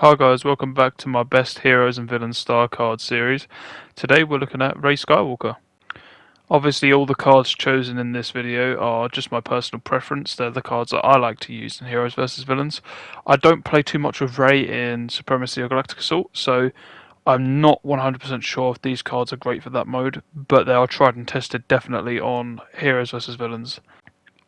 Hi guys, welcome back to my best heroes and villains star card series. Today we're looking at Rey Skywalker. Obviously all the cards chosen in this video are just my personal preference. They're the cards that I like to use in Heroes vs Villains. I don't play too much with Rey in Supremacy or Galactic Assault, so I'm not 100% sure if these cards are great for that mode, but they are tried and tested definitely on Heroes vs Villains.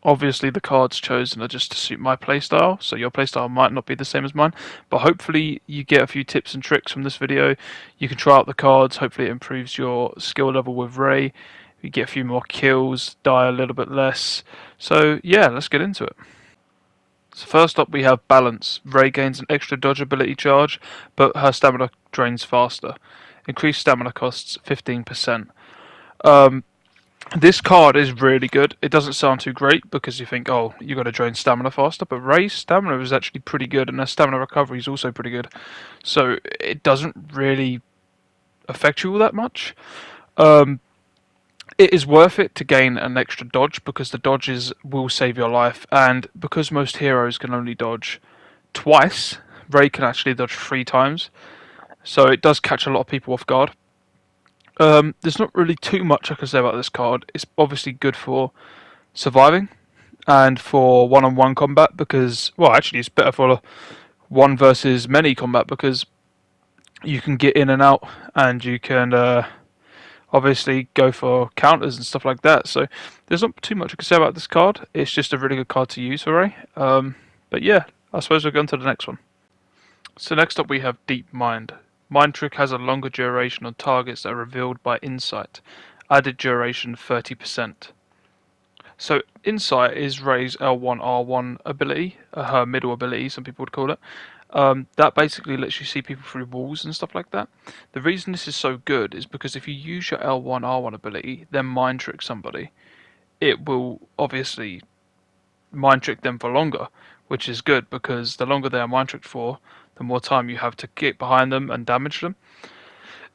Obviously the cards chosen are just to suit my playstyle, so your playstyle might not be the same as mine, but hopefully you get a few tips and tricks from this video. You can try out the cards, hopefully it improves your skill level with Rey, you get a few more kills, die a little bit less. So yeah, let's get into it. So first up we have Balance. Rey gains an extra dodge ability charge, but her stamina drains faster. Increased stamina costs 15%. This card is really good. It doesn't sound too great because you think, oh, you're going to drain stamina faster, but Rey's stamina is actually pretty good, and her stamina recovery is also pretty good. So it doesn't really affect you all that much. It is worth it to gain an extra dodge because the dodges will save your life, and because most heroes can only dodge twice, Rey can actually dodge 3 times. So it does catch a lot of people off guard. There's not really too much I can say about this card. It's obviously good for surviving and for one-on-one combat because, well, actually, it's better for one versus many combat because you can get in and out and you can obviously go for counters and stuff like that. So there's not too much I can say about this card. It's just a really good card to use for Rey. But yeah, I suppose we'll go on to the next one. So next up we have Deep Mind. Mind Trick has a longer duration on targets that are revealed by Insight. Added duration 30%. So Insight is Rey's L1R1 ability, her middle ability, some people would call it. That basically lets you see people through walls and stuff like that. The reason this is so good is because if you use your L1R1 ability, then Mind Trick somebody, it will obviously mind trick them for longer, which is good because the longer they are mind tricked for, the more time you have to get behind them and damage them.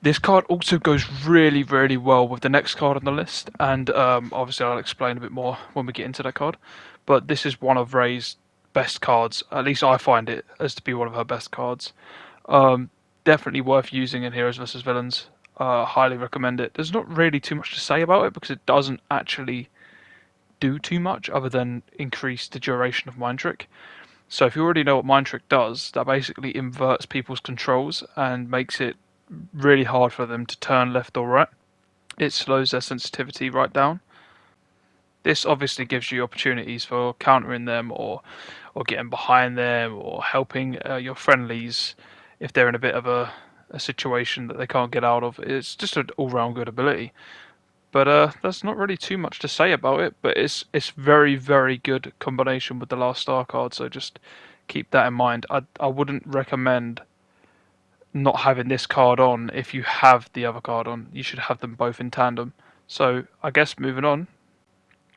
This card also goes really, really well with the next card on the list, and obviously I'll explain a bit more when we get into that card. But this is one of Rey's best cards. At least I find it as to be one of her best cards. Definitely worth using in Heroes vs Villains. Highly recommend it. There's not really too much to say about it because it doesn't actually do too much other than increase the duration of Mind Trick. So if you already know what Mind Trick does, that basically inverts people's controls and makes it really hard for them to turn left or right. It slows their sensitivity right down. This obviously gives you opportunities for countering them or getting behind them or helping your friendlies if they're in a bit of a situation that they can't get out of. It's just an all-round good ability. But that's not really too much to say about it. But it's very, very good combination with the last star card. So just keep that in mind. I wouldn't recommend not having this card on if you have the other card on. You should have them both in tandem. So I guess moving on,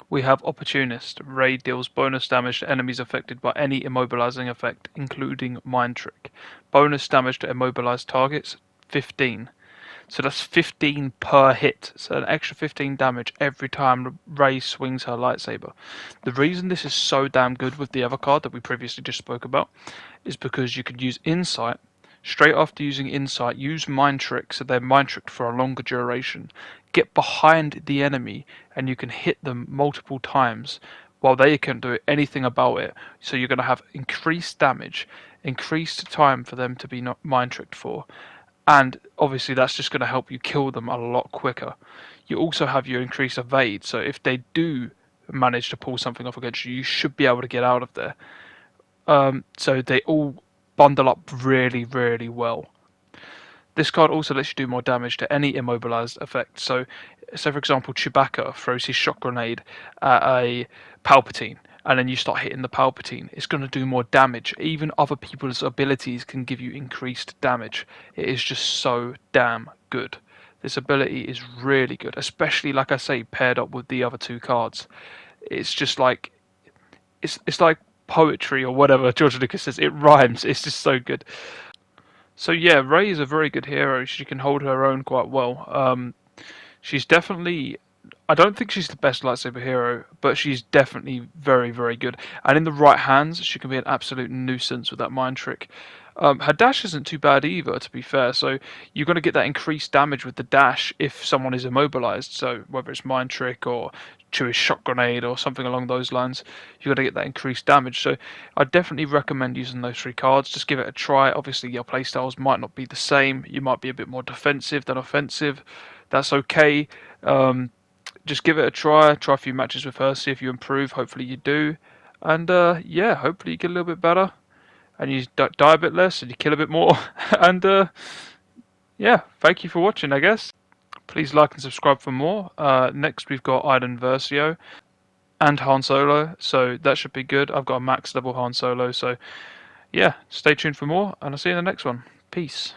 we have Opportunist. Rey deals bonus damage to enemies affected by any immobilizing effect, including Mind Trick. Bonus damage to immobilized targets, 15. So that's 15 per hit. So an extra 15 damage every time Rey swings her lightsaber. The reason this is so damn good with the other card that we previously just spoke about is because you could use Insight. Straight after using Insight, use Mind Trick so they're Mind Tricked for a longer duration. Get behind the enemy and you can hit them multiple times while they can't do anything about it. So you're going to have increased damage, increased time for them to be not Mind Tricked for. And obviously that's just going to help you kill them a lot quicker. You also have your increased evade, so if they do manage to pull something off against you, you should be able to get out of there. So they all bundle up really, really well. This card also lets you do more damage to any immobilized effect. So for example, Chewbacca throws his shock grenade at a Palpatine, and then you start hitting the Palpatine, it's going to do more damage. Even other people's abilities can give you increased damage. It is just so damn good. This ability is really good, especially, like I say, paired up with the other two cards. It's just like, it's like poetry or whatever George Lucas says. It rhymes. It's just so good. So yeah, Rey is a very good hero. She can hold her own quite well. She's definitely I don't think she's the best lightsaber hero, but she's definitely very, very good. And in the right hands, she can be an absolute nuisance with that mind trick. Her dash isn't too bad either, to be fair. So you're going to get that increased damage with the dash if someone is immobilized. So whether it's mind trick or Chewie's shot grenade or something along those lines, you're going to get that increased damage. So I definitely recommend using those three cards. Just give it a try. Obviously, your playstyles might not be the same. You might be a bit more defensive than offensive. That's okay. Just give it a try. Try a few matches with her. See if you improve. Hopefully you do. And yeah, hopefully you get a little bit better. And you die a bit less and you kill a bit more. And yeah, thank you for watching, I guess. Please like and subscribe for more. Next we've got Iden Versio and Han Solo, so that should be good. I've got a max level Han Solo, so yeah, stay tuned for more, and I'll see you in the next one. Peace.